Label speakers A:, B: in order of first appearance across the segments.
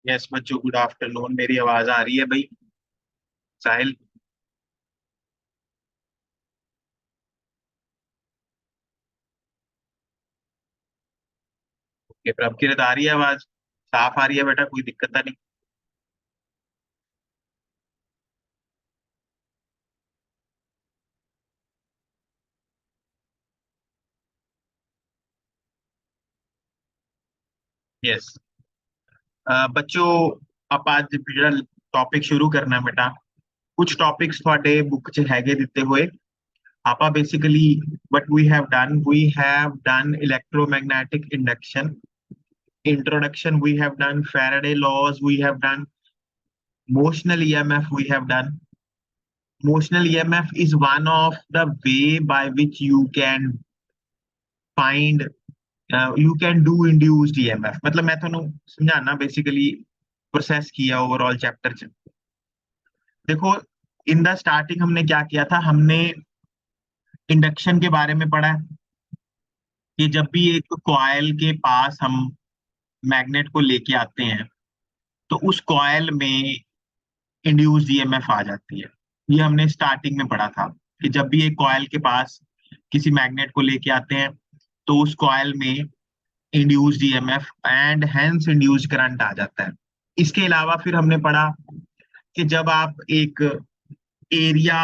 A: Yes बच्चों, good afternoon. मेरी आवाज आ रही है भाई? साहिल। ओके, प्रभ किरत आ रही है आवाज? साफ आ रही है बेटा? कोई दिक्कत तो नहीं? यस। बच्चों, ਆਪਾਂ ਅੱਜ ਜਿਹੜਾ ਟੌਪਿਕ ਸ਼ੁਰੂ ਕਰਨਾ ਬੇਟਾ, ਕੁਝ ਟੌਪਿਕਸ ਤੁਹਾਡੇ ਬੁੱਕ 'ਚ ਹੈਗੇ ਦਿੱਤੇ ਹੋਏ। ਆਪਾਂ basically what we have done electromagnetic induction, introduction we have done, Faraday laws we have done, motional EMF we have done. Motional EMF is one of the way by which find you can do induced EMF। मतलब मैं ਤੁਹਾਨੂੰ समझाना basically process किया overall chapter च। देखो, in the starting हमने क्या किया था, हमने इंडक्शन के बारे में पढ़ा है कि जब भी एक कॉइल के पास हम मैग्नेट को लेके आते हैं तो उस कॉइल में इंड्यूस्ड ईएमएफ आ जाती है। ये हमने स्टार्टिंग में पढ़ा था कि जब भी एक कॉइल के पास किसी मैग्नेट को लेके आते हैं तो उस कॉइल में induced EMF and hence induced current आ जाता है। इसके अलावा फिर हमने पढ़ा कि जब आप एक एरिया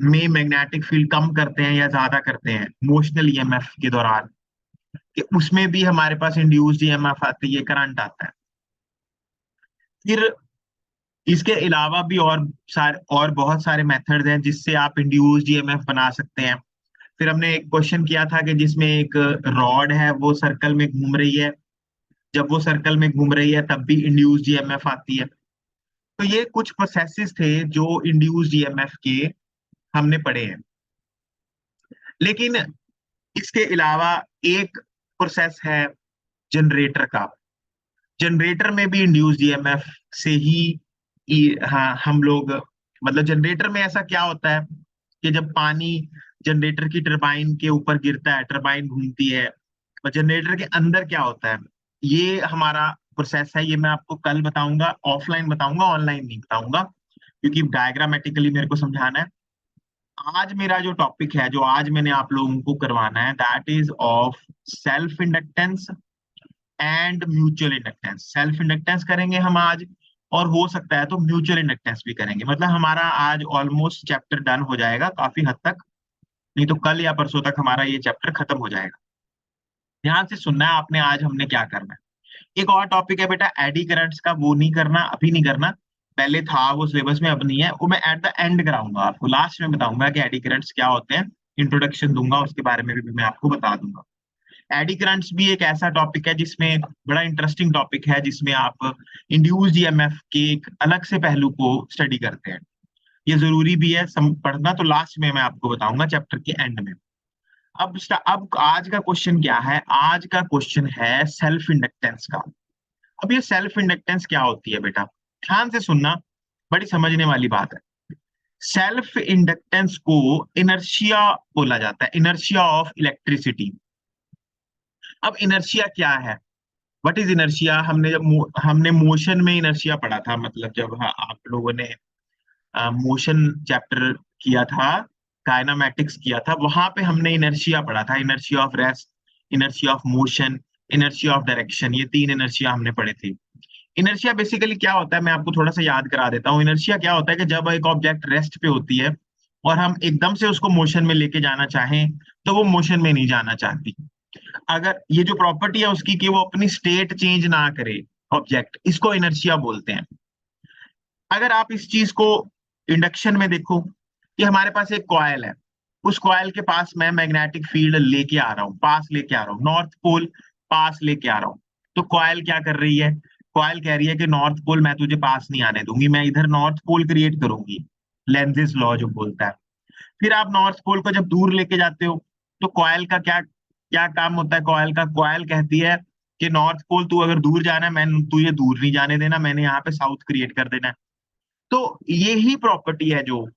A: में मैग्नेटिक फील्ड कम करते हैं या ज्यादा करते हैं मोशनल ईएमएफ के दौरान, कि उसमें भी हमारे पास इंड्यूस्ड ईएमएफ आती है, करंट आता है। फिर इसके अलावा भी और बहुत सारे मेथड्स हैं जिससे आप इंड्यूस्ड ईएमएफ बना सकते हैं। फिर हमने एक क्वेश्चन किया था कि जिसमें एक रॉड है, वो सर्कल में घूम रही है। जब वो सर्कल में घूम रही है तब भी इंड्यूस्ड ईएमएफ आती है। तो ये कुछ प्रोसेसेस थे जो इंड्यूस्ड ईएमएफ के हमने पढ़े हैं। लेकिन इसके अलावा एक प्रोसेस है जनरेटर का। जनरेटर में भी इंड्यूस्ड ईएमएफ से ही हाँ हम लोग, मतलब जनरेटर में ऐसा क्या होता है कि जब पानी जनरेटर की टरबाइन के ऊपर गिरता है, टरबाइन घूमती है, और जनरेटर के अंदर क्या होता है, ये हमारा प्रोसेस है। ये मैं आपको कल बताऊंगा, ऑफलाइन बताऊंगा, ऑनलाइन नहीं बताऊंगा, क्योंकि डायग्रामेटिकली मेरे को समझाना है। आज मेरा जो टॉपिक है, जो आज मैंने आप लोगों को करवाना है, that is of self inductance and mutual inductance. Self inductance करेंगे हम आज, और हो सकता है तो म्यूचुअल इंडक्टेंस भी करेंगे। मतलब हमारा आज ऑलमोस्ट चैप्टर डन हो जाएगा काफी हद तक, नहीं तो कल या परसों तक हमारा ये चैप्टर खत्म हो जाएगा। ध्यान से सुनना है आपने, आज हमने क्या करना है। एक और टॉपिक है बेटा एडी करंट्स का, वो नहीं करना, अभी नहीं करना। पहले था वो सिलेबस में, अब नहीं है। वो मैं एट द एंड कराऊंगा, आपको लास्ट में बताऊंगा कि एडी करंट्स क्या होते हैं। इंट्रोडक्शन दूंगा, उसके बारे में भी मैं आपको बता दूंगा। एडी करंट्स भी एक ऐसा टॉपिक है जिसमें बड़ा इंटरेस्टिंग टॉपिक है, जिसमें आप इंड्यूस्ड ईएमएफ के एक अलग से पहलू को स्टडी करते हैं। ये जरूरी भी है पढ़ना, तो लास्ट में मैं आपको बताऊंगा चैप्टर के एंड में। अब आज का क्वेश्चन क्या है? आज का क्वेश्चन है सेल्फ इंडक्टेंस का। अब ये सेल्फ इंडक्टेंस क्या होती है बेटा, ध्यान से सुनना, बड़ी समझने वाली बात है। सेल्फ इंडक्टेंस को इनर्शिया बोला जाता है, इनर्शिया ऑफ इलेक्ट्रिसिटी। अब इनर्शिया क्या है, व्हाट इज इनर्शिया? हमने मोशन में इनर्शिया पढ़ा था। मतलब जब आप लोगों ने मोशन चैप्टर किया था, काइनामेटिक्स किया था, वहां पे हमने इनर्शिया पढ़ा था। Inertia of rest, inertia of motion, inertia of direction, ये तीन इनर्शिया हमने पढ़े थे। इनर्शिया बेसिकली क्या होता है, मैं आपको थोड़ा सा याद करा देता हूँ। इनर्शिया क्या होता है कि जब एक ऑब्जेक्ट रेस्ट पे होती है और हम एकदम से उसको मोशन में लेके जाना चाहें तो वो मोशन में नहीं जाना चाहती। अगर ये जो प्रॉपर्टी है उसकी कि वो अपनी स्टेट चेंज ना करे ऑब्जेक्ट, इसको इनर्शिया बोलते हैं। अगर आप इस चीज को इंडक्शन में देखो कि हमारे पास एक कॉइल है, उस कॉइल के पास मैं मैग्नेटिक फील्ड लेके आ रहा हूँ, पास लेके आ रहा हूँ, नॉर्थ पोल पास लेके आ रहा हूँ। तो कॉइल क्या कर रही है? कॉइल कह रही है कि नॉर्थ पोल मैं तुझे पास नहीं आने दूंगी, मैं इधर नॉर्थ पोल क्रिएट करूंगी, लेंजिस लॉ जो बोलता है। फिर आप नॉर्थ पोल को जब दूर लेके जाते हो तो कॉइल का क्या क्या काम होता है? कॉइल का, कॉइल कहती है कि नॉर्थ पोल तू अगर दूर जाना है, मैं तुझे दूर नहीं जाने देना, मैंने यहाँ पे साउथ क्रिएट कर देना है। तो ये ही प्रॉपर्टी है जो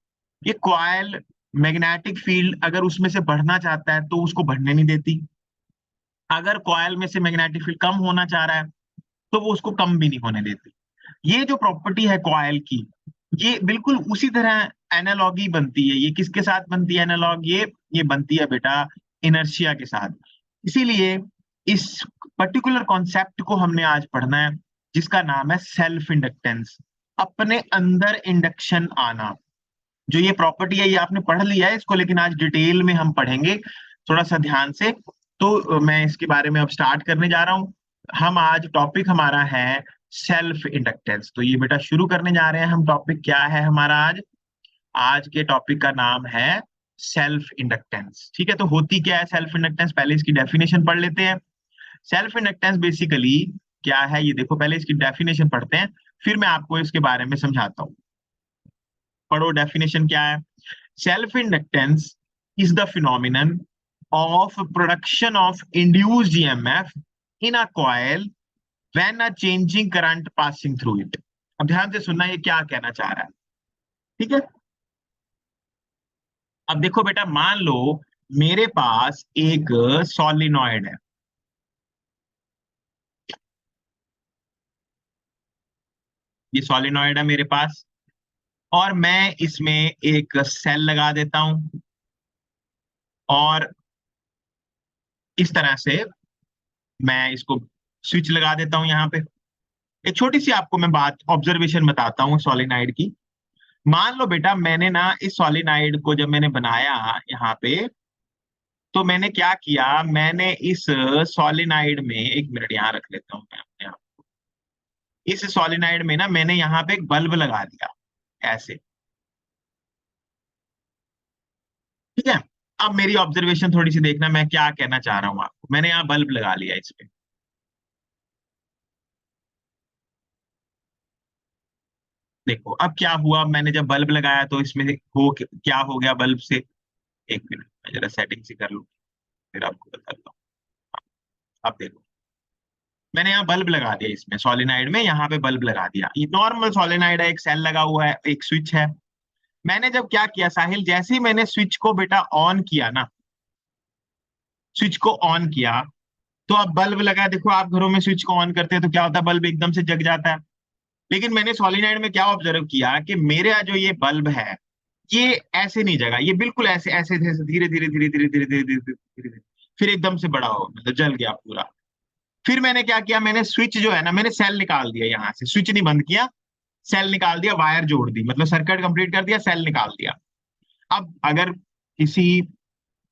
A: ये कॉइल, मैग्नेटिक फील्ड अगर उसमें से बढ़ना चाहता है तो उसको बढ़ने नहीं देती। अगर कॉइल में से मैग्नेटिक फील्ड कम होना चाह रहा है तो वो उसको कम भी नहीं होने देती। ये जो प्रॉपर्टी है कॉइल की, ये बिल्कुल उसी तरह एनालॉगी बनती है। ये किसके साथ बनती है एनालॉग? ये बनती है बेटा इनर्शिया के साथ। इसीलिए इस पर्टिकुलर कॉन्सेप्ट को हमने आज पढ़ना है, जिसका नाम है सेल्फ इंडक्टेंस, अपने अंदर इंडक्शन आना। जो ये प्रॉपर्टी है ये आपने पढ़ लिया है इसको, लेकिन आज डिटेल में हम पढ़ेंगे थोड़ा सा ध्यान से। तो मैं इसके बारे में अब स्टार्ट करने जा रहा हूं। हम आज टॉपिक हमारा है सेल्फ इंडक्टेंस। तो ये बेटा शुरू करने जा रहे हैं हम। टॉपिक क्या है हमारा आज? आज के टॉपिक का नाम है सेल्फ इंडक्टेंस। ठीक है, तो होती क्या है सेल्फ इंडक्टेंस? पहले इसकी डेफिनेशन पढ़ लेते हैं। सेल्फ इंडक्टेंस बेसिकली क्या है ये देखो, पहले इसकी डेफिनेशन पढ़ते हैं, फिर मैं आपको इसके बारे में समझाता हूँ। पढ़ो डेफिनेशन क्या है। Self inductance is the phenomenon of production of induced EMF in a coil when a changing current passing through it। अब ध्यान से सुनना ये क्या कहना चाह रहा है। ठीक है, अब देखो बेटा, मान लो मेरे पास एक सॉलिनॉइड है। ये सॉलिनॉइड है मेरे पास, और मैं इसमें एक सेल लगा देता हूं, और इस तरह से मैं इसको स्विच लगा देता हूं यहाँ पे। एक छोटी सी आपको मैं बात ऑब्जर्वेशन बताता हूँ सॉलिनाइड की। मान लो बेटा, मैंने ना इस सॉलिनाइड को जब मैंने बनाया यहाँ पे, तो मैंने क्या किया, मैंने इस सॉलिनाइड में, एक मिनट यहाँ रख लेता हूँ मैं अपने आप। इस सॉलिनाइड में ना मैंने यहाँ पे एक बल्ब लगा दिया ऐसे। ठीक है, अब मेरी ऑब्जर्वेशन थोड़ी सी देखना, मैं क्या कहना चाह रहा हूँ आपको। मैंने यहाँ बल्ब लगा लिया इस पे। देखो अब क्या हुआ, मैंने जब बल्ब लगाया तो इसमें क्या हो गया बल्ब से। एक मिनट मैं जरा सेटिंग से कर लूँ, फिर आपको बताता हूँ। अब देखो, मैंने यहाँ बल्ब लगा दिया इसमें सोलिनाइड में, यहाँ पे बल्ब लगा दिया। ये नॉर्मल सोलिनाइड है, एक सेल लगा हुआ है, एक स्विच है। मैंने जब क्या किया साहिल, जैसे ही मैंने स्विच को बेटा ऑन किया ना, स्विच को ऑन किया, तो अब बल्ब लगा। देखो आप घरों में स्विच को ऑन करते हैं तो क्या होता है, बल्ब एकदम से जग जाता है। लेकिन मैंने सोलिनाइड में क्या ऑब्जर्व किया कि मेरा जो ये बल्ब है, ये ऐसे नहीं जगा, ये बिल्कुल ऐसे ऐसे धीरे धीरे धीरे धीरे धीरे धीरे धीरे धीरे धीरे, फिर एकदम से बड़ा हो, मतलब जल गया पूरा। फिर मैंने क्या किया, मैंने स्विच जो है ना, मैंने सेल निकाल दिया यहाँ से, स्विच नहीं बंद किया, सेल निकाल दिया, वायर जोड़ दी, मतलब सर्किट कंप्लीट कर दिया, सेल निकाल दिया। अब अगर किसी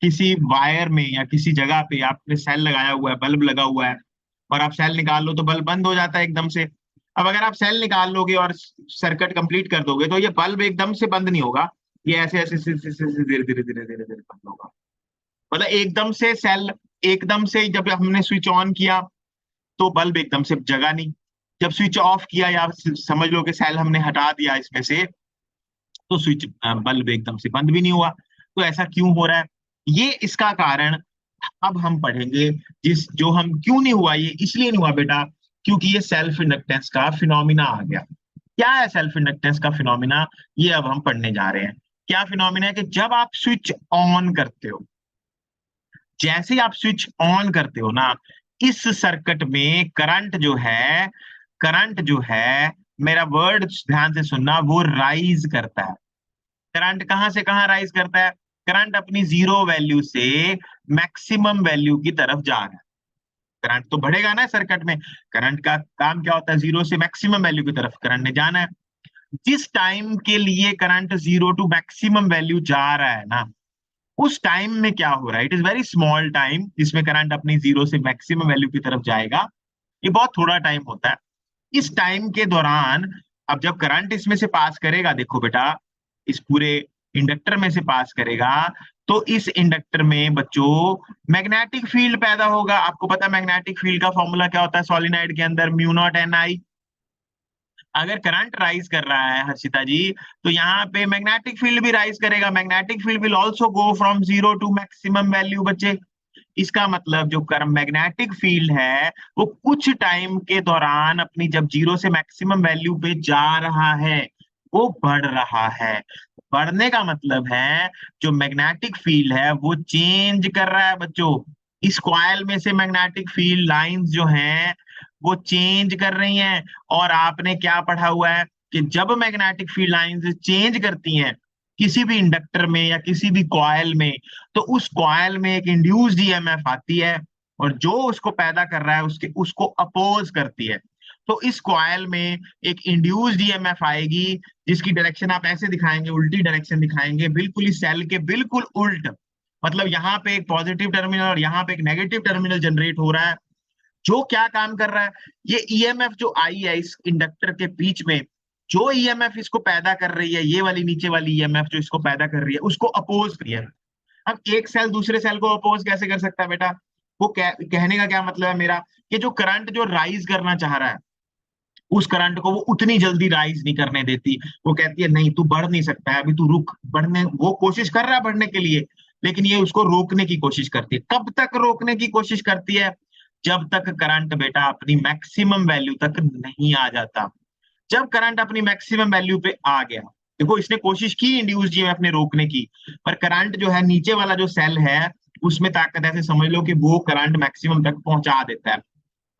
A: किसी वायर में या किसी जगह पे आपने सेल लगाया हुआ है, बल्ब लगा हुआ है, और आप सेल निकाल लो तो बल्ब बंद हो जाता है एकदम से। अब अगर आप सेल निकाल लोगे और सर्किट कंप्लीट कर दोगे तो ये बल्ब एकदम से बंद नहीं होगा, ये ऐसे ऐसे धीरे धीरे धीरे धीरे धीरे बंद होगा। मतलब एकदम से सेल, एकदम से जब हमने स्विच ऑन किया तो बल्ब एकदम से जगा नहीं। जब स्विच ऑफ किया या समझ लो कि सेल हमने हटा दिया इसमें से, तो स्विच बल्ब एकदम से बंद भी नहीं हुआ। तो ऐसा क्यों हो रहा है, ये इसका कारण अब हम पढ़ेंगे। जिस जो हम क्यों नहीं हुआ, ये इसलिए नहीं हुआ बेटा क्योंकि ये सेल्फ इंडक्टेंस का फिनोमिना आ गया। क्या है सेल्फ इंडक्टेंस का फिनोमिना, ये अब हम पढ़ने जा रहे हैं। क्या फिनोमिना है कि जब आप स्विच ऑन करते हो, जैसे ही आप स्विच ऑन करते हो ना, इस सर्किट में करंट जो है, करंट जो है, मेरा वर्ड ध्यान से सुनना, वो राइज करता है। करंट कहां से कहां राइज करता है? करंट अपनी जीरो वैल्यू से मैक्सिमम वैल्यू की तरफ जा रहा है। करंट तो बढ़ेगा ना सर्किट में। करंट का काम क्या होता है, जीरो से मैक्सिमम वैल्यू की तरफ करंट ने जाना है। जिस टाइम के लिए current zero to maximum value जा रहा है ना, उस टाइम में क्या हो रहा है, it is very small time जिसमें करंट अपनी जीरो से मैक्सिमम वैल्यू की तरफ जाएगा। ये बहुत थोड़ा टाइम होता है। इस टाइम के दौरान, अब जब करंट इसमें से पास करेगा, देखो बेटा, इस पूरे इंडक्टर में से पास करेगा, तो इस इंडक्टर में बच्चों मैग्नेटिक फील्ड पैदा होगा। आपको पता है मैग्नेटिक फील्ड का फॉर्मूला क्या होता है सॉलिनाइड के अंदर, म्यू नॉट एन आई। अगर करंट राइज कर रहा है हर्षिता जी, तो यहाँ पे मैग्नेटिक फील्ड भी राइज करेगा। Magnetic field will also go from zero to maximum value बच्चे। इसका मतलब जो कर मैग्नेटिक फील्ड है, वो कुछ टाइम के दौरान अपनी जब जीरो से मैक्सिमम वैल्यू पे जा रहा है, वो बढ़ रहा है। बढ़ने का मतलब है जो मैग्नेटिक फील्ड है वो चेंज कर रहा है बच्चों। इस कॉइल में से मैग्नेटिक फील्ड लाइंस जो हैं वो चेंज कर रही हैं। और आपने क्या पढ़ा हुआ है कि जब मैग्नेटिक फील्ड लाइंस चेंज करती हैं किसी भी इंडक्टर में या किसी भी कॉइल में, तो उस कॉइल में एक इंड्यूस्ड ईएमएफ आती है, और जो उसको पैदा कर रहा है उसको अपोज करती है। तो इस कॉइल में एक इंड्यूस्ड ईएमएफ आएगी, जिसकी डायरेक्शन आप ऐसे दिखाएंगे, उल्टी डायरेक्शन दिखाएंगे, बिल्कुल इस सेल के बिल्कुल उल्ट। मतलब यहाँ पे एक पॉजिटिव टर्मिनल और यहाँ पे एक नेगेटिव टर्मिनल जनरेट हो रहा है। जो क्या काम कर रहा है, ये ईएमएफ जो आई है इस इंडक्टर के बीच में, जो ईएमएफ इसको पैदा कर रही है, ये वाली नीचे वाली ईएमएफ जो इसको पैदा कर रही है, उसको अपोज कर रही है। अब एक सेल दूसरे सेल को अपोज कैसे कर सकता है बेटा? वो कहने का क्या मतलब है मेरा, कि जो करंट जो राइज करना चाह रहा है, उस करंट को वो उतनी जल्दी राइज नहीं करने देती। वो कहती है नहीं, तू बढ़ नहीं सकता है, अभी तू रुक। बढ़ने वो कोशिश कर रहा है बढ़ने के लिए, लेकिन ये उसको रोकने की कोशिश करती है। कब तक रोकने की कोशिश करती है? जब तक करंट बेटा अपनी मैक्सिमम वैल्यू तक नहीं आ जाता। जब करंट अपनी मैक्सिमम वैल्यू पे आ गया, देखो इसने कोशिश की इंड्यूस्ड ईएमएफ ने रोकने की, पर करंट जो है नीचे वाला जो सेल है उसमें ताकत ऐसे समझ लो कि वो करंट मैक्सिमम तक पहुंचा देता है।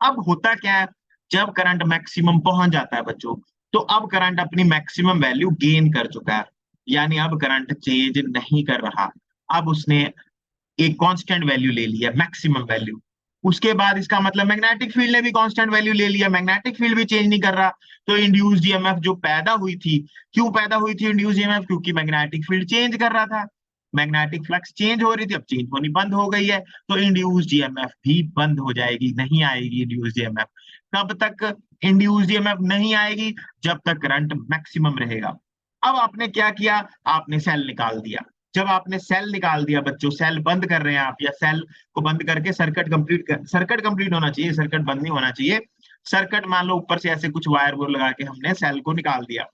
A: अब होता क्या है, जब करंट मैक्सिमम पहुंच जाता है बच्चों, तो अब करंट अपनी मैक्सिमम वैल्यू गेन कर चुका है, यानी अब करंट चेंज नहीं कर रहा। अब उसने एक कांस्टेंट वैल्यू ले लिया, मैक्सिमम वैल्यू। उसके बाद इसका मतलब मैग्नेटिक फील्ड ने भी कांस्टेंट वैल्यू ले लिया, मैग्नेटिक फील्ड भी चेंज नहीं कर रहा। तो इंड्यूस्ड ईएमएफ जो पैदा हुई थी, क्यों पैदा हुई थी इंड्यूस्ड ईएमएफ? क्योंकि मैग्नेटिक फील्ड चेंज कर रहा था, मैग्नेटिक फ्लक्स चेंज हो रही थी, अब चेंज होनी बंद हो गई है, तो इंड्यूस्ड ईएमएफ भी बंद हो जाएगी, नहीं आएगी इंड्यूस्ड ईएमएफ। कब तक इंड्यूस्ड ईएमएफ नहीं आएगी? जब तक करंट मैक्सिमम रहेगा। अब आपने क्या किया, आपने सेल निकाल दिया। जब आपने सेल निकाल दिया बच्चों, सेल बंद कर रहे हैं आप, या सेल को बंद करके सर्किट कंप्लीट होना चाहिए, सर्किट बंद नहीं होना चाहिए। सर्किट मान लो ऊपर से ऐसे कुछ वायर वो लगा के हमने सेल को निकाल दिया।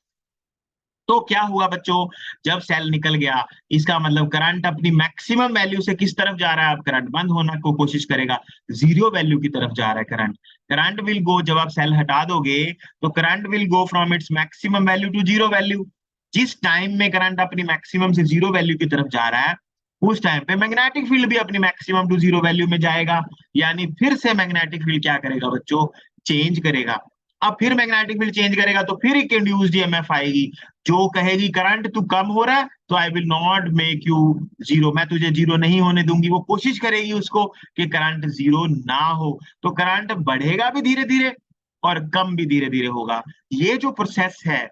A: तो क्या हुआ बच्चों, जब सेल निकल गया, इसका मतलब करंट अपनी मैक्सिमम वैल्यू से किस तरफ जा रहा है? अब करंट बंद होना को कोशिश करेगा, जीरो वैल्यू की तरफ जा रहा है करंट। करंट विल गो, जब आप सेल हटा दोगे तो current will go from its maximum value to zero value. जिस टाइम में करंट अपनी मैक्सिमम से जीरो वैल्यू की तरफ जा रहा है, उस टाइम पे मैग्नेटिक फील्ड भी अपनी मैक्सिमम टू जीरो वैल्यू में जाएगा। यानी फिर से मैग्नेटिक फील्ड क्या करेगा बच्चों? चेंज करेगा। अब फिर मैग्नेटिक फील्ड चेंज करेगा तो फिर एक इंड्यूस्ड ईएमएफ आएगी, जो कहेगी करंट तू कम हो रहा है, तो I will not make you zero, मैं तुझे जीरो नहीं होने दूंगी। वो कोशिश करेगी उसको कि करंट जीरो ना हो। तो करंट बढ़ेगा भी धीरे धीरे और कम भी धीरे धीरे होगा। ये जो प्रोसेस है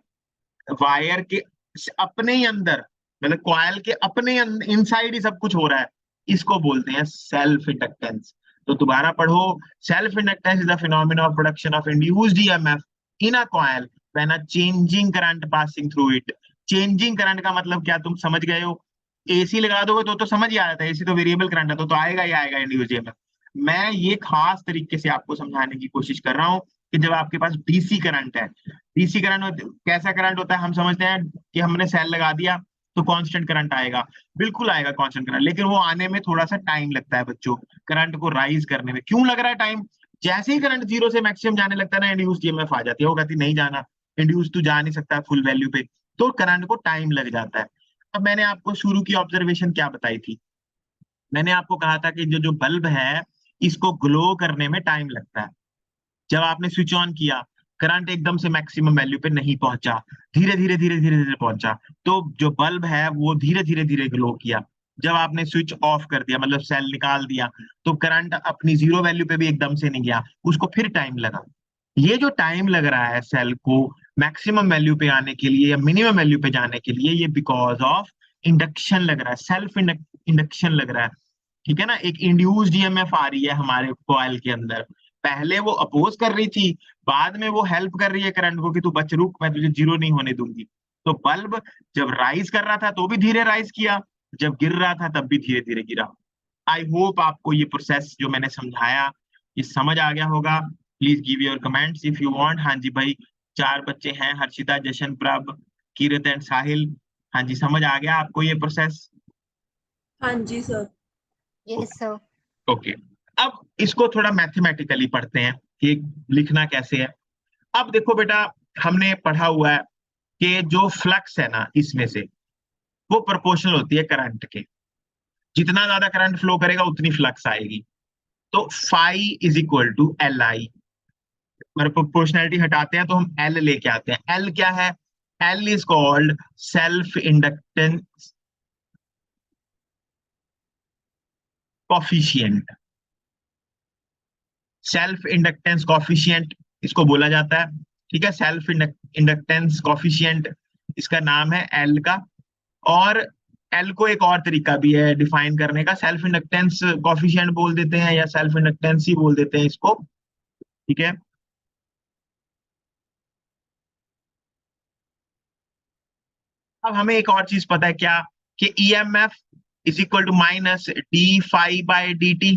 A: वायर के अपने ही अंदर, मतलब कॉइल के अपने इनसाइड ही सब कुछ हो रहा है, इसको बोलते हैं सेल्फ इंडक्टेंस। तो दोबारा पढ़ो, self inductance is the phenomena of production of induced EMF in a coil when a changing current passing through it. Changing current का मतलब क्या, तुम समझ गए हो? एसी लगा दोगे तो समझ ही आ जाता है, एसी तो वेरिएबल करंट है, तो आएगा ही आएगा इंड्यूस्ड ईएमएफ। मैं ये खास तरीके से आपको समझाने की कोशिश कर रहा हूँ कि जब आपके पास डीसी करंट है, डीसी करंट कैसा करंट होता है, हम समझते हैं कि हमने सेल लगा दिया तो कांस्टेंट करंट आएगा। बिल्कुल आएगा कांस्टेंट करंट, लेकिन वो आने में थोड़ा सा टाइम लगता है बच्चों, करंट को राइज करने में। क्यों लग रहा है टाइम? जैसे ही करंट जीरो से मैक्सिमम जाने लगता है ना, इंड्यूस्ड ईएमएफ आ जाती है, वो कहती नहीं जाना, इंड्यूस तू जा नहीं सकता फुल वैल्यू पे, तो करंट को टाइम लग जाता है। अब मैंने आपको शुरू की ऑब्जर्वेशन क्या बताई थी? मैंने आपको कहा था कि जो जो बल्ब है इसको ग्लो करने में टाइम लगता है। जब आपने स्विच ऑन किया, करंट एकदम से मैक्सिमम वैल्यू पे नहीं पहुंचा, धीरे धीरे धीरे धीरे धीरे पहुंचा, तो जो बल्ब है वो धीरे धीरे धीरे ग्लो किया। जब आपने स्विच ऑफ कर दिया, मतलब सेल निकाल दिया, तो करंट अपनी जीरो वैल्यू पे भी एकदम से नहीं गया, उसको फिर टाइम लगा। ये जो टाइम लग रहा है सेल को मैक्सिमम वैल्यू पे आने के लिए या मिनिमम वैल्यू पे जाने के लिए, ये बिकॉज ऑफ इंडक्शन लग रहा है, सेल्फ इंडक्शन लग रहा है। ठीक है ना, एक इंड्यूस्ड ईएमएफ आ रही है हमारे कॉइल के अंदर। पहले वो अपोज कर रही थी, बाद में वो हेल्प कर रही है करंट को कि तू बच, रुक, मैं तुझे जीरो नहीं होने दूंगी। तो बल्ब जब राइज कर रहा था तो भी धीरे राइज किया, जब गिर रहा था तब भी धीरे धीरे गिरा। आई होप आपको ये प्रोसेस जो मैंने समझाया ये समझ आ गया होगा। Please give your comments if you want. हाँ जी भाई, चार बच्चे हैं, हर्षिता, जशन, प्रभ, किरत एंड साहिल। हाँ जी, समझ आ गया आपको ये प्रोसेस?
B: हाँ जी सर।
C: Yes sir.
A: ओके, अब इसको थोड़ा मैथमेटिकली पढ़ते हैं कि लिखना कैसे है। अब देखो बेटा, हमने पढ़ा हुआ है कि जो फ्लक्स है ना इसमें से, वो प्रोपोर्शनल होती है करंट के। जितना ज्यादा करंट फ्लो करेगा उतनी फ्लक्स आएगी। तो phi is equal to L I. और प्रोपोर्शनैलिटी हटाते हैं तो हम एल लेके आते हैं। एल क्या है? L is called self inductance coefficient. Self inductance coefficient इसको बोला जाता है। ठीक है, सेल्फ इंडक्टेंस कॉफिशिएंट इसका नाम है एल का। और एल को एक और तरीका भी है डिफाइन करने का, सेल्फ इंडक्टेंस कॉफिशिएंट बोल देते हैं या सेल्फ इंडक्टेंस ही बोल देते हैं इसको। ठीक है, अब हमें एक और चीज पता है क्या, कि EMF is equal to minus D phi by D T.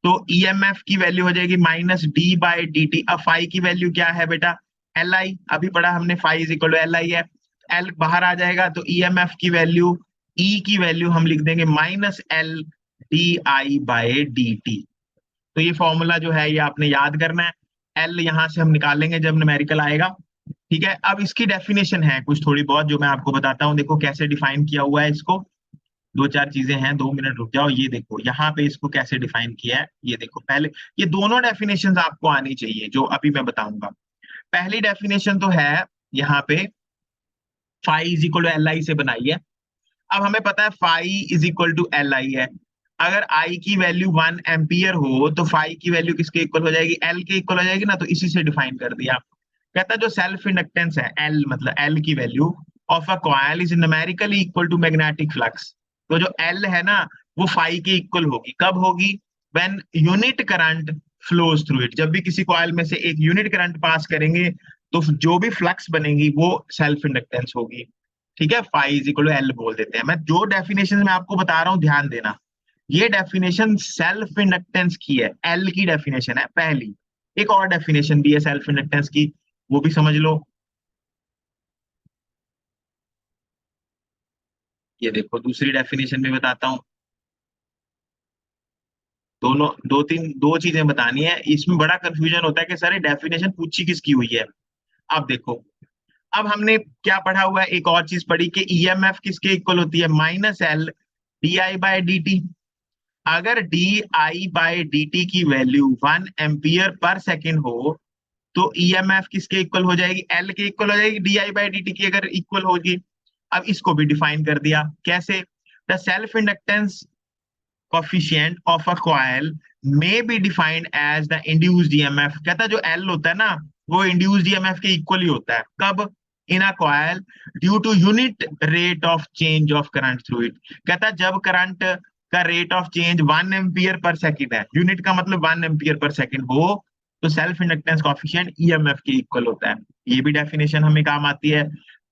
A: तो ईएमएफ की वैल्यू हो जाएगी minus D by D T. अब फाई की वैल्यू क्या है बेटा? एल आई, अभी पढ़ा हमने, phi is equal to L I है। एल बाहर आ जाएगा तो ईएमएफ की वैल्यू, ई की वैल्यू हम लिख देंगे minus L D I by D T. तो ये फॉर्मूला जो है ये आपने याद करना है। एल यहां से हम निकालेंगे जब न्यूमेरिकल आएगा। ठीक है, अब इसकी डेफिनेशन है कुछ थोड़ी बहुत जो मैं आपको बताता हूँ। देखो कैसे डिफाइन किया हुआ है इसको। दो चार चीजें हैं, 2 मिनट रुक जाओ। ये देखो यहाँ पे इसको कैसे डिफाइन किया है, ये देखो। पहले ये दोनों डेफिनेशंस आपको आनी चाहिए जो अभी मैं बताऊंगा। पहली डेफिनेशन तो है यहाँ पे, phi is equal to L I से बनाई है। अब हमें पता है phi is equal to L I है। अगर आई की वैल्यू 1 एम्पियर हो तो फाई की वैल्यू किसके इक्वल हो जाएगी? एल के इक्वल हो जाएगी ना। तो इसी से डिफाइन कर दिया। कहता है जो सेल्फ इंडक्टेंस है एल, मतलब एल की value of a coil is numerically equal to magnetic flux. तो जो एल है ना वो फाई के इक्वल होगी। कब होगी? When unit current flows through it. जब भी किसी कॉइल में से एक यूनिट करंट पास करेंगे तो जो भी फ्लक्स बनेगी वो सेल्फ इंडक्टेंस होगी। ठीक है, phi is equal to L बोल देते हैं। मैं जो डेफिनेशन मैं आपको बता रहा हूँ ध्यान देना, ये डेफिनेशन सेल्फ इंडक्टेंस की है, एल की डेफिनेशन है पहली। एक और डेफिनेशन भी है सेल्फ इंडक्टेंस की, वो भी समझ लो। ये देखो दूसरी डेफिनेशन भी बताता हूँ। दोनों दो चीजें बतानी है। इसमें बड़ा कंफ्यूजन होता है कि सर डेफिनेशन पूछी किसकी हुई है। अब देखो, अब हमने क्या पढ़ा हुआ है, एक और चीज पढ़ी कि ईएमएफ किसके इक्वल होती है? Minus L D I by D T. अगर D I by D T की वैल्यू 1 एम्पियर पर सेकेंड हो तो ईएमएफ किसके इक्वल हो जाएगी? एल के इक्वल हो जाएगी, D I by D T की अगर इक्वल होगी। अब इसको भी डिफाइन कर दिया कैसे? The self inductance coefficient of a coil may be defined as the induced EMF। कहता है जो L होता है ना वो induced EMF के इक्वल ही होता है। कब? इन अ coil due to unit rate of change of current through it। कहता है जब करंट का rate of change 1 ampere per second है, यूनिट का मतलब 1 एम्पियर पर सेकेंड हो, तो सेल्फ इंडक्टेंस कॉफिशिएंट ईएमएफ के इक्वल होता है। ये भी डेफिनेशन हमें काम आती है।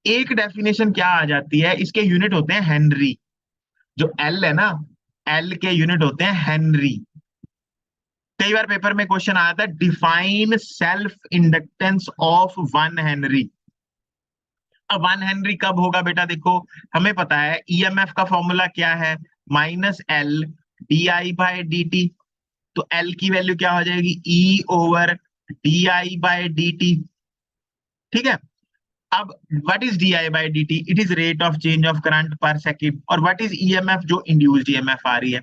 A: एक डेफिनेशन क्या आ जाती है, इसके यूनिट होते हैं हेनरी। जो एल है ना, एल के यूनिट होते हैं हेनरी। कई बार पेपर में क्वेश्चन आया था, define self inductance of 1 Henry. अब 1 हेनरी कब होगा बेटा? देखो हमें पता है ईएमएफ का फॉर्मूला क्या है, minus L D I by D T. तो एल की वैल्यू क्या हो जाएगी? ई over D I by D T. ठीक है, अब what is D I by D T? It is rate of change of current पर सेकेंड। और व्हाट इज ईएमएफ? जो इंड्यूस्ड ईएमएफ आ रही है।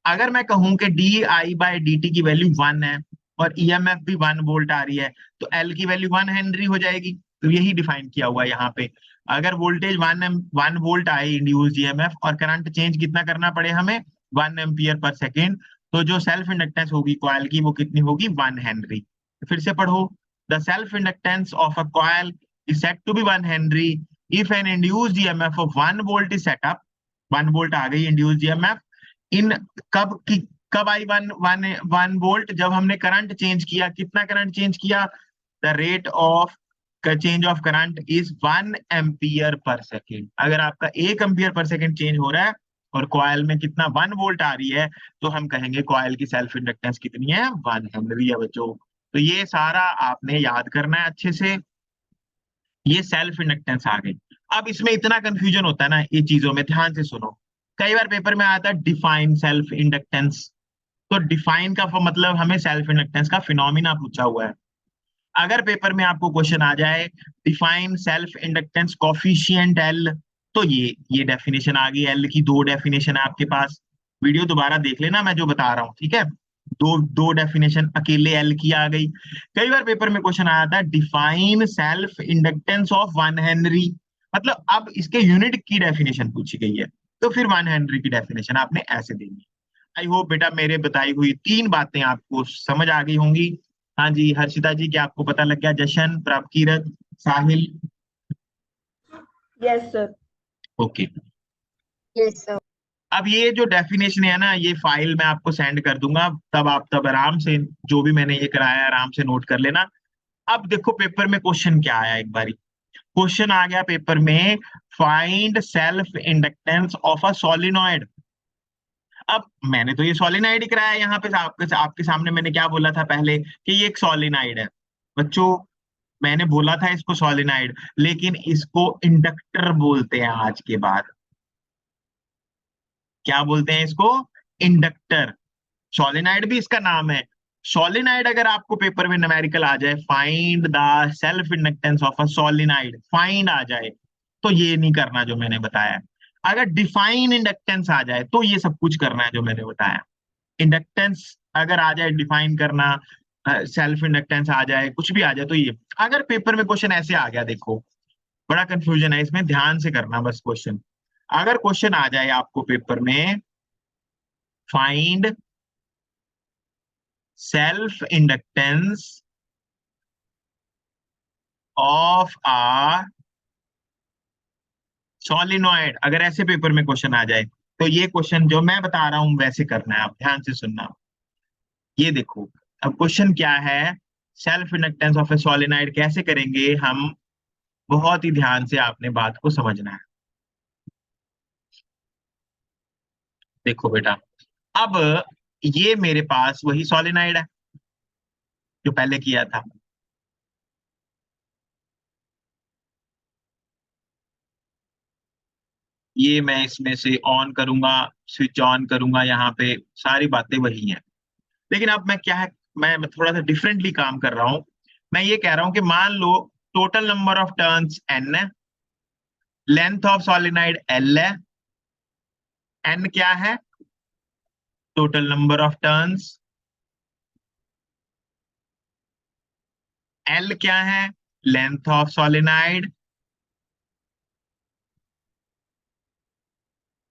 A: अगर मैं कहूं कि D I by D T की वैल्यू 1 है और ईएमएफ भी 1 वोल्ट आ रही है तो एल की वैल्यू 1 हेनरी हो जाएगी। तो यही डिफाइन किया हुआ है यहाँ पे। अगर वोल्टेज 1 वोल्ट आए इंड्यूस्ड ईएमएफ और करंट चेंज कितना करना पड़े हमें? 1 एम्पियर पर सेकेंड, तो जो सेल्फ इंडक्टेंस होगी कॉइल की वो कितनी होगी? 1 हेनरी। फिर से पढ़ो, the self inductance of a coil is said to be 1 henry if an induced EMF of 1 volt is set up. 1 volt आ गई इंड्यूस्ड ईएमएफ इन, कब की, कब आई 1 वोल्ट? जब हमने करंट चेंज किया। कितना करंट चेंज किया? The rate of change of current is 1 ampere per second. अगर आपका 1 एम्पियर पर सेकेंड चेंज हो रहा है और कॉइल में कितना 1 वोल्ट आ रही है तो हम कहेंगे कॉइल की सेल्फ इंडक्टेंस कितनी है? 1 हेनरी है बच्चों। तो ये सारा आपने याद करना है अच्छे से। ये सेल्फ इंडक्टेंस आ गई। अब इसमें इतना कंफ्यूजन होता है ना ये चीजों में, ध्यान से सुनो। कई बार पेपर में आता है डिफाइन सेल्फ इंडक्टेंस। तो डिफाइन का मतलब हमें सेल्फ इंडक्टेंस का फिनोमिना पूछा हुआ है। अगर पेपर में आपको क्वेश्चन आ जाए define self inductance coefficient L, तो ये डेफिनेशन आ गई। एल की दो डेफिनेशन है आपके पास। वीडियो दोबारा देख लेना मैं जो बता रहा हूँ, ठीक है। दो दो डेफिनेशन अकेले एल की आ गई। कई बार पेपर में क्वेश्चन आया था define self inductance of 1 Henry, मतलब अब इसके यूनिट की डेफिनेशन पूछी गई है, तो फिर 1 हेनरी की डेफिनेशन आपने ऐसे देनी। आई होप बेटा मेरे बताई हुई 3 बातें आपको समझ आ गई होंगी। हाँ जी हर्षिता जी, क्या आपको पता लग गया? Jashan, Prabhkirat, Sahil?
B: Yes sir.
A: Okay.
C: Yes sir.
A: अब ये जो डेफिनेशन है ना, ये फाइल मैं आपको सेंड कर दूंगा, तब आप तब आराम से जो भी मैंने ये कराया आराम से नोट कर लेना। अब देखो पेपर में क्वेश्चन क्या आया, एक बारी क्वेश्चन आ गया पेपर में, find self inductance of a solenoid. अब मैंने तो ये सोलिनॉइड ही कराया यहाँ पे, आपके आपके सामने मैंने क्या बोला था पहले कि ये एक सोलिनॉइड है बच्चों, मैंने बोला था इसको सोलिनॉइड, लेकिन इसको इंडक्टर बोलते हैं आज के बाद। क्या बोलते हैं इसको? इंडक्टर। सोलिनॉइड भी इसका नाम है। सोलिनॉइड अगर आपको पेपर में न्यूमेरिकल आ जाए, find the self inductance of a solenoid, find आ जाए, तो ये नहीं करना जो मैंने बताया। अगर डिफाइन इंडक्टेंस आ जाए तो ये सब कुछ करना है जो मैंने बताया। इंडक्टेंस अगर आ जाए, डिफाइन करना, सेल्फ इंडक्टेंस आ जाए, कुछ भी आ जाए तो ये। अगर पेपर में क्वेश्चन ऐसे आ गया, देखो बड़ा कंफ्यूजन है इसमें, ध्यान से करना बस क्वेश्चन। अगर क्वेश्चन आ जाए आपको पेपर में, find self inductance of a solenoid, अगर ऐसे पेपर में क्वेश्चन आ जाए, तो ये क्वेश्चन जो मैं बता रहा हूं वैसे करना है, आप ध्यान से सुनना। ये देखो, अब क्वेश्चन क्या है, self inductance of A solenoid कैसे करेंगे हम, बहुत ही ध्यान से आपने बात को समझना है। देखो बेटा, अब ये मेरे पास वही सॉलिनॉइड है जो पहले किया था। ये मैं इसमें से ऑन करूंगा, स्विच ऑन करूंगा, यहाँ पे सारी बातें वही हैं। लेकिन अब मैं क्या है, मैं थोड़ा सा डिफरेंटली काम कर रहा हूं। मैं ये कह रहा हूं कि मान लो total number of turns n है, लेंथ ऑफ सॉलिनॉइड l है। n क्या है? Total number of turns. l क्या है? Length of solenoid.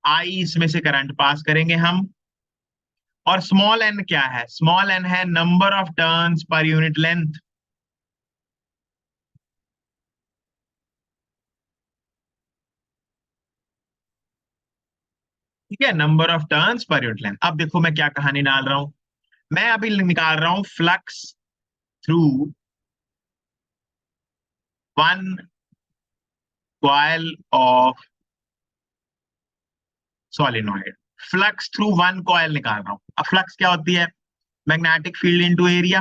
A: I इसमें से करंट पास करेंगे हम। और स्मॉल n क्या है? स्मॉल n है number of turns per unit length. ठीक है, number of turns per unit length. अब देखो मैं क्या कहानी डाल रहा हूं, मैं अभी निकाल रहा हूं flux through one coil of solenoid. Flux through one coil निकाल रहा हूं। अब फ्लक्स क्या होती है? Magnetic field into area.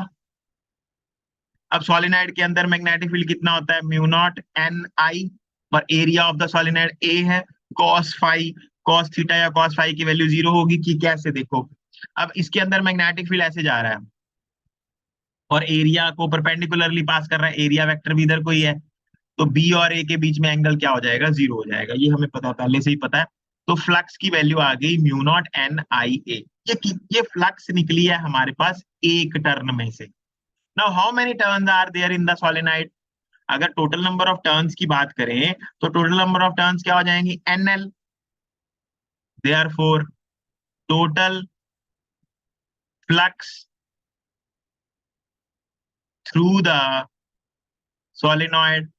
A: अब सॉलिनॉइड के अंदर मैग्नेटिक फील्ड कितना होता है? म्यू नॉट एन आई, और एरिया ऑफ द सॉलिनॉइड ए है, कॉस फाई। कॉस थीटा या कॉस फाई की वैल्यू 0 होगी कि कैसे? देखो, अब इसके अंदर मैग्नेटिक फील्ड ऐसे जा रहा है और एरिया को परपेंडिकुलरली पास कर रहा है, एरिया वेक्टर भी इधर कोई है, तो बी और ए के बीच में एंगल क्या हो जाएगा? 0 हो जाएगा। ये हमें पता, पहले से ही पता है। तो फ्लक्स की वैल्यू आ गई म्यू नॉट एन आई ए। ये फ्लक्स निकली है हमारे पास एक टर्न में से। Now how many turns are there in the solenoid? अगर टोटल नंबर ऑफ टर्न्स की बात करें तो टोटल नंबर ऑफ टर्न्स क्या हो जाएंगी? NL. Therefore total flux through the solenoid.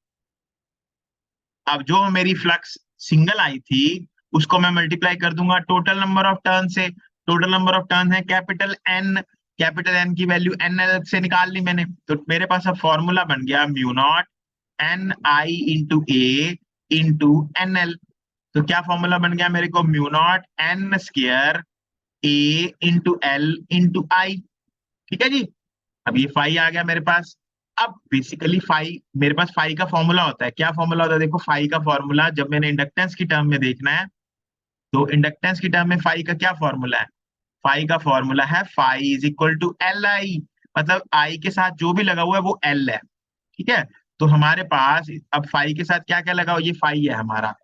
A: अब जो मेरी फ्लक्स सिंगल आई थी उसको मैं मल्टीप्लाई कर दूंगा टोटल नंबर ऑफ टर्न से। टोटल नंबर ऑफ टर्न है कैपिटल एन, कैपिटल एन की वैल्यू एन एल से निकाल ली मैंने, तो मेरे पास अब फॉर्मूला बन गया mu naught N I into A into N L. तो क्या फॉर्मूला बन गया मेरे को? Mu naught N square A into L into I. ठीक है जी, अब ये फाई आ गया मेरे पास। अब बेसिकली फाई, मेरे पास फाई का फॉर्मूला होता है, क्या फॉर्मूला होता है? देखो फाई का फॉर्मूला जब मैंने इंडक्टेंस की टर्म में देखना है, तो इंडक्टेंस की टर्म में फाई का क्या फॉर्मूला है? फाई का फॉर्मूला है phi is equal to L I, मतलब आई के साथ जो भी लगा हुआ है वो एल है। ठीक है, तो हमारे पास अब फाई के साथ क्या क्या लगा हुआ, ये फाई है हमारा।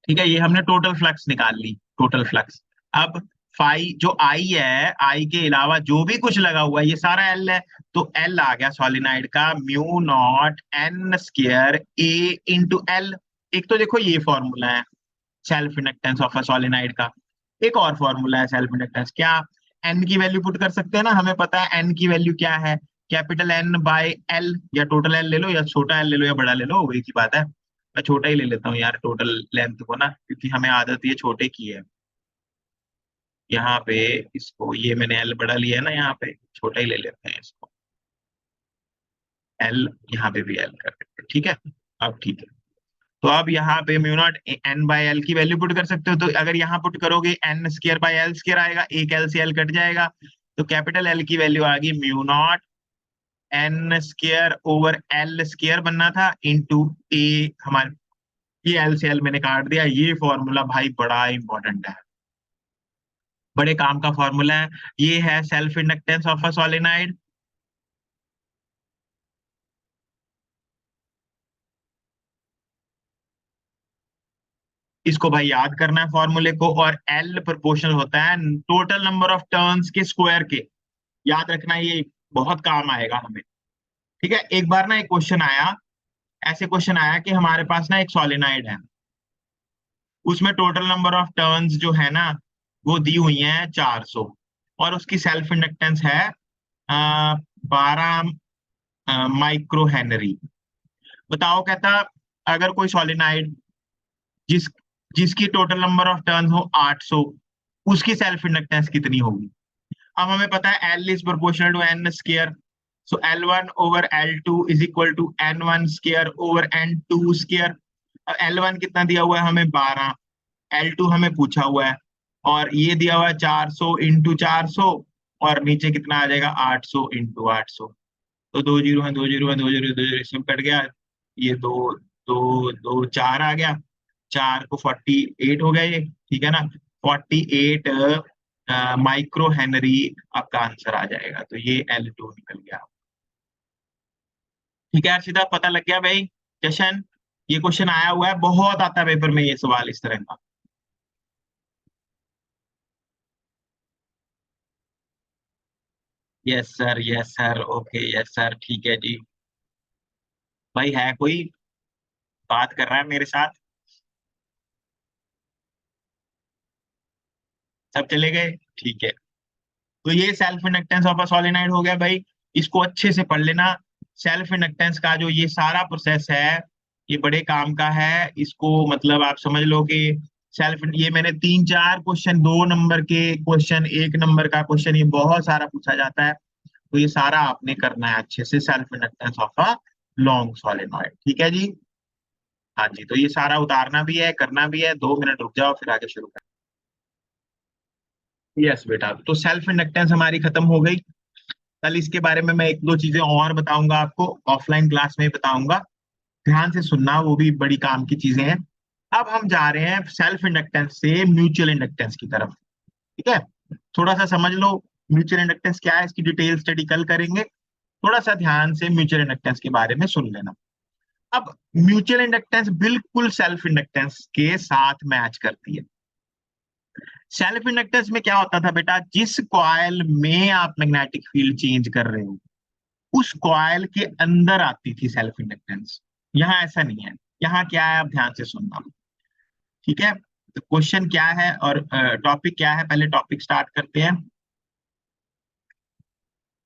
A: ठीक है, ये हमने टोटल फ्लक्स निकाल ली, टोटल फ्लक्स। अब फाई जो आई है, आई के अलावा जो भी कुछ लगा हुआ है ये सारा एल है, तो एल आ गया सोलिनाइड का mu naught N square A into L. एक तो देखो ये फॉर्मूला है self inductance of a solenoid का। एक और फॉर्मूला है सेल्फ इंडक्टेंस, क्या एन की वैल्यू पुट कर सकते हैं ना, हमें पता है एन की वैल्यू क्या है, कैपिटल एन बाय एल, या टोटल एल ले लो या छोटा एल ले लो या बड़ा ले लो, वो एक ही बात है। मैं छोटा ही ले लेता हूँ यार टोटल लेंथ को ना, क्योंकि हमें आदत ये छोटे की है। यहाँ पे इसको, ये मैंने एल बड़ा लिया है ना, यहाँ पे छोटा ही ले लेते हैं इसको, एल यहाँ पे भी एल कर देते हैं, ठीक है। अब ठीक है, तो अब यहाँ पे mu naught N by L की वैल्यू पुट कर सकते हो, तो अगर यहाँ पुट करोगे N square by L square आएगा, एक एल से एल कट जाएगा, तो कैपिटल एल की वैल्यू आ गई mu naught N square over L square बनना था इंटू ए हमारे, ये एल से एल मैंने काट दिया। ये फॉर्मूला भाई बड़ा इंपॉर्टेंट है, बड़े काम का फॉर्मूला है। ये है सेल्फ इंडक्टेंस ऑफ अ सॉलिनाइड। इसको भाई याद करना है फॉर्मूले को, और एल प्रोपोर्शनल होता है टोटल नंबर ऑफ टर्न्स के स्क्वायर के। याद रखना, ये बहुत काम आएगा हमें, ठीक है। एक बार ना एक क्वेश्चन आया, ऐसे क्वेश्चन आया कि हमारे पास ना एक सॉलिनाइड है, उसमें टोटल नंबर ऑफ टर्न्स जो है ना वो दी हुई है 400, और उसकी सेल्फ इंडक्टेंस है 12 माइक्रो हेनरी। बताओ, कहता अगर कोई सॉलिनाइड जिस जिसकी टोटल नंबर ऑफ टर्न्स हो 800, उसकी सेल्फ इंडक्टेंस कितनी होगी। अब हमें पता है L is proportional to N square, so L1 over L2 is equal to N1 square over N2 square. अब L1 कितना दिया हुआ है हमें 12, L2 हमें पूछा हुआ है, और ये दिया हुआ है 400 इंटू 400, और नीचे कितना आ जाएगा 800 इंटू 800। तो दो जीरो है, दो जीरो है, दो जीरो, दो जीरो सब कट गया, ये दो दो दो चार आ गया, चार को 48 हो गया ये, ठीक है ना। 48 माइक्रो हेनरी आपका आंसर आ जाएगा, तो ये L2 निकल गया। ठीक है अर्षिता, पता लग गया भाई। जशन, ये क्वेश्चन आया हुआ है, बहुत आता है पेपर में ये सवाल इस तरह का। Yes sir, yes sir, okay, yes sir, ठीक है जी। भाई है कोई बात कर रहा है मेरे साथ? सब चले गए, ठीक है। तो ये सेल्फ इंडक्टेंस ऑफ अ सॉलिनाइड हो गया भाई, इसको अच्छे से पढ़ लेना। सेल्फ इंडक्टेंस का जो ये सारा प्रोसेस है ये बड़े काम का है, इसको मतलब आप समझ लो कि सेल्फ, ये मैंने 3 4 क्वेश्चन, 2 नंबर के क्वेश्चन, 1 नंबर का क्वेश्चन, ये बहुत सारा पूछा जाता है, तो ये सारा आपने करना है अच्छे से, self inductance of a long solenoid, ठीक है जी। हाँ जी, तो ये सारा उतारना भी है, करना भी है, 2 मिनट रुक जाओ फिर आगे शुरू करें। यस बेटा, तो सेल्फ इंडक्टेंस हमारी खत्म हो गई। कल इसके बारे में मैं 1 2 चीजें और बताऊंगा आपको, ऑफलाइन क्लास में बताऊंगा, ध्यान से सुनना, वो भी बड़ी काम की चीजें हैं। अब हम जा रहे हैं सेल्फ इंडक्टेंस से म्यूचुअल इंडक्टेंस की तरफ, ठीक है। थोड़ा सा समझ लो म्यूचुअल इंडक्टेंस क्या है, इसकी डिटेल स्टडी कल करेंगे। थोड़ा सा ध्यान से म्यूचुअल इंडक्टेंस के बारे में सुन लेना। अब म्यूचुअल इंडक्टेंस बिल्कुल सेल्फ इंडक्टेंस के साथ मैच करती है। सेल्फ इंडक्टेंस में क्या होता था बेटा, जिस कॉइल में आप मैग्नेटिक फील्ड चेंज कर रहे हो उस कॉइल के अंदर आती थी सेल्फ इंडक्टेंस। यहाँ ऐसा नहीं है, यहाँ क्या है आप ध्यान से सुनना, ठीक है। तो क्वेश्चन क्या है और टॉपिक क्या है, पहले टॉपिक स्टार्ट करते हैं।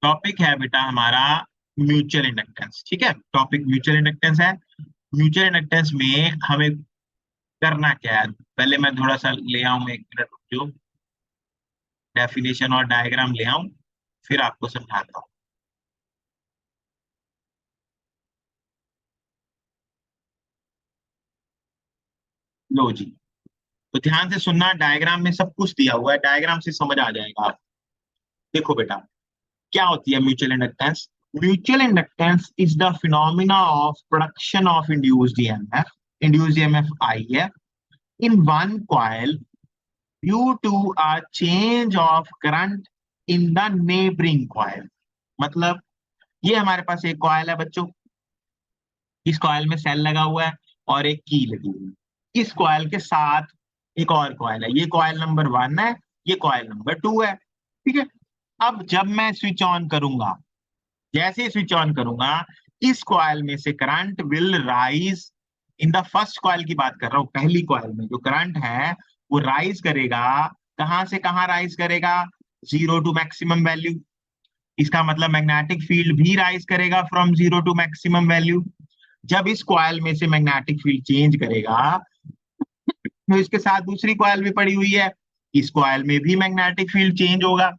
A: टॉपिक है बेटा हमारा म्यूचुअल इंडक्टेंस, ठीक है। टॉपिक म्यूचुअल इंडक्टेंस है। म्यूचुअल इंडक्टेंस में हमें करना क्या है, पहले मैं थोड़ा सा ले आऊं, 1 मिनट जो डेफिनेशन और डायग्राम ले आऊं, फिर आपको समझाता हूँ। लो जी, तो ध्यान से सुनना, डायग्राम में सब कुछ दिया हुआ है, डायग्राम से समझ आ जाएगा आप। देखो बेटा, क्या होती है mutual inductance. Mutual inductance is the phenomena of production of induced EMF, induced EMF आई है, in one coil due to a change of current in the neighbouring coil. मतलब ये हमारे पास एक कॉइल है बच्चों, इस कॉइल में सेल लगा हुआ है और एक की लगी हुई है। इस कॉइल के साथ एक और कॉइल है, ये कॉइल नंबर 1 है, ये कॉइल नंबर 2 है, ठीक है। अब जब मैं स्विच ऑन करूंगा, जैसे ही स्विच ऑन करूंगा, इस कॉइल में से current will rise in the first coil की बात कर रहा हूं, पहली कॉइल में जो करंट है वो राइज करेगा, कहां से कहां राइज करेगा, 0 टू मैक्सिमम वैल्यू। इसका मतलब मैग्नेटिक फील्ड भी राइज करेगा फ्रॉम 0 टू मैक्सिमम वैल्यू। जब इस कॉइल में से मैग्नेटिक फील्ड चेंज करेगा तो इसके साथ दूसरी कॉइल भी पड़ी हुई है, इस कॉइल में भी मैग्नेटिक फील्ड चेंज होगा।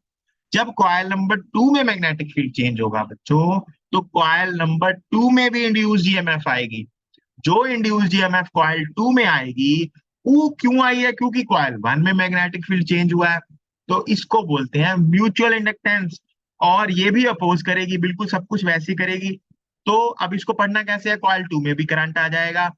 A: जब कॉइल नंबर 2 में मैग्नेटिक फील्ड चेंज होगा बच्चों, तो कॉइल नंबर 2 में भी इंड्यूस्ड ईएमएफ आएगी। जो इंड्यूस्ड ईएमएफ कॉइल 2 में आएगी, वो क्यों आई है, क्योंकि कॉइल 1 में मैग्नेटिक फील्ड चेंज हुआ है। तो इसको बोलते हैं म्यूचुअल इंडक्टेंस। और ये भी अपोज करेगी, बिल्कुल सब कुछ वैसी करेगी। तो अब इसको पढ़ना कैसे है, कॉइल 2 में भी करंट आ जाएगा,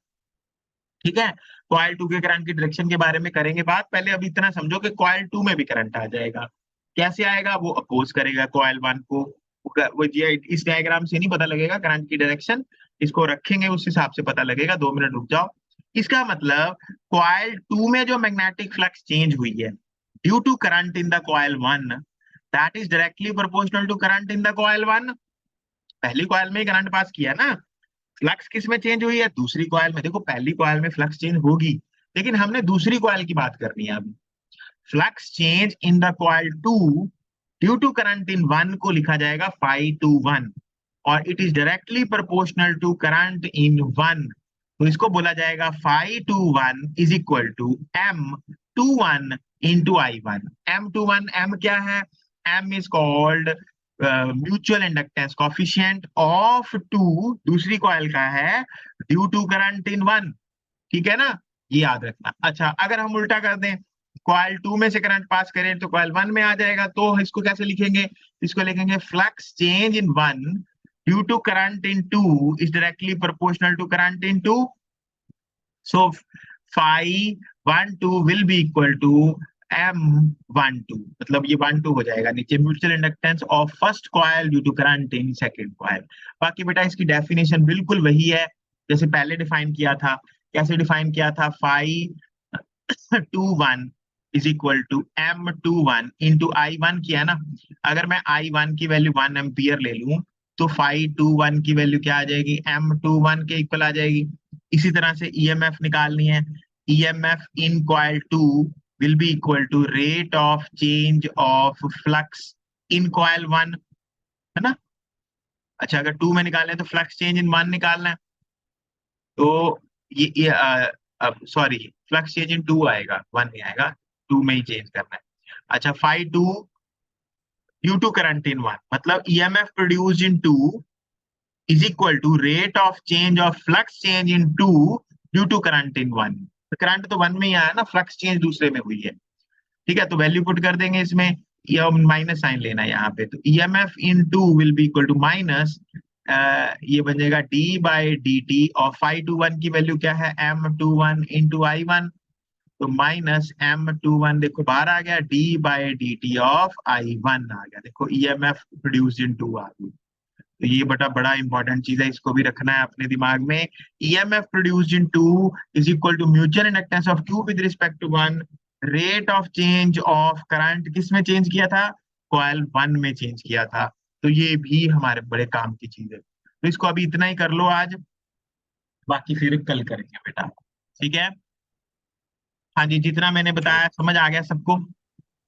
A: ठीक है। कॉइल 2 के करंट की डायरेक्शन के बारे में करेंगे बात, पहले अभी इतना समझो कि कॉइल 2 में भी करंट आ जाएगा। कैसे आएगा, वो अपोज करेगा कॉइल 1 को। वो ये इस डायग्राम से नहीं पता लगेगा करंट की डायरेक्शन, इसको रखेंगे उस हिसाब से पता लगेगा। 2 मिनट रुक जाओ। इसका मतलब कॉइल 2 में जो मैग्नेटिक फ्लक्स चेंज हुई है due to current in the coil 1, that is directly proportional to current in the coil 1। पहली कॉइल में ही करंट पास किया ना, फ्लक्स किस में चेंज हुई है, दूसरी कॉइल में। देखो पहली कॉइल में फ्लक्स चेंज होगी, लेकिन हमने दूसरी कॉइल की बात करनी है अभी। Flux change in the coil 2 due to current in 1 को लिखा जाएगा phi21, और it is directly proportional to current in 1। तो इसको बोला जाएगा phi21 is equal to M21 into I1। M21, M क्या है, M is called mutual inductance coefficient of 2, दूसरी कॉइल का है, ड्यू टू करंट इन 1, ठीक है ना, ये याद रखना। अच्छा, अगर हम उल्टा कर दें, कॉइल 2 में से करंट पास करें तो कॉइल 1 में आ जाएगा, तो इसको कैसे लिखेंगे, इसको लिखेंगे flux change in 1 due to current in 2 is directly proportional to current in 2। So phi12 will be equal to M12, मतलब ये 12 हो जाएगा नीचे, mutual inductance of first coil due to current in second coil. बाकी बेटा इसकी definition बिल्कुल वही है जैसे पहले डिफाइन किया था। कैसे डिफाइन किया था, phi21 is equal to M21 into I1 किया ना। अगर मैं I1 की वैल्यू 1 एम्पियर ले लूं तो phi21 की वैल्यू क्या आ जाएगी, M21 के इक्वल आ जाएगी। इसी तरह से ईएमएफ निकालनी है, EMF in coil 2 will be equal to rate of change of flux in coil 1, है ना। अच्छा, अगर 2 में निकालना है तो फ्लक्स चेंज इन 1 निकालना है, तो ये सॉरी, फ्लक्स चेंज इन 2 आएगा, 1 नहीं आएगा, 2 में ही चेंज करना है। अच्छा, phi2 due to current in 1, मतलब EMF produced in 2 is equal to rate of change of flux change in 2 due to current in 1। Current तो 1 में ही आया ना, फ्लक्स चेंज दूसरे में हुई है, ठीक है। तो वैल्यू पुट कर देंगे इसमें, ये माइनस साइन लेना है यहाँ पे, तो EMF in 2 will be equal to minus, ये बन जाएगा डी बाई डी टी, और phi21 की वैल्यू क्या है, M21 इंटू I1, तो माइनस M21 देखो बाहर आ गया, D by D T of I1 आ गया। देखो ईएमएफ प्रोड्यूस्ड इन 2 आ गई। तो ये बटा बड़ा इंपॉर्टेंट चीज है, इसको भी रखना है अपने दिमाग में। EMF produced in 2 is equal to mutual inductance of Q with respect to 1, rate of change of current किस में चेंज किया था, कॉइल 1 में चेंज किया था। तो ये भी हमारे बड़े काम की चीज है। तो इसको अभी इतना ही कर लो आज, बाकी फिर कल करेंगे बेटा, ठीक है। हाँ जी, जितना मैंने बताया समझ आ गया सबको।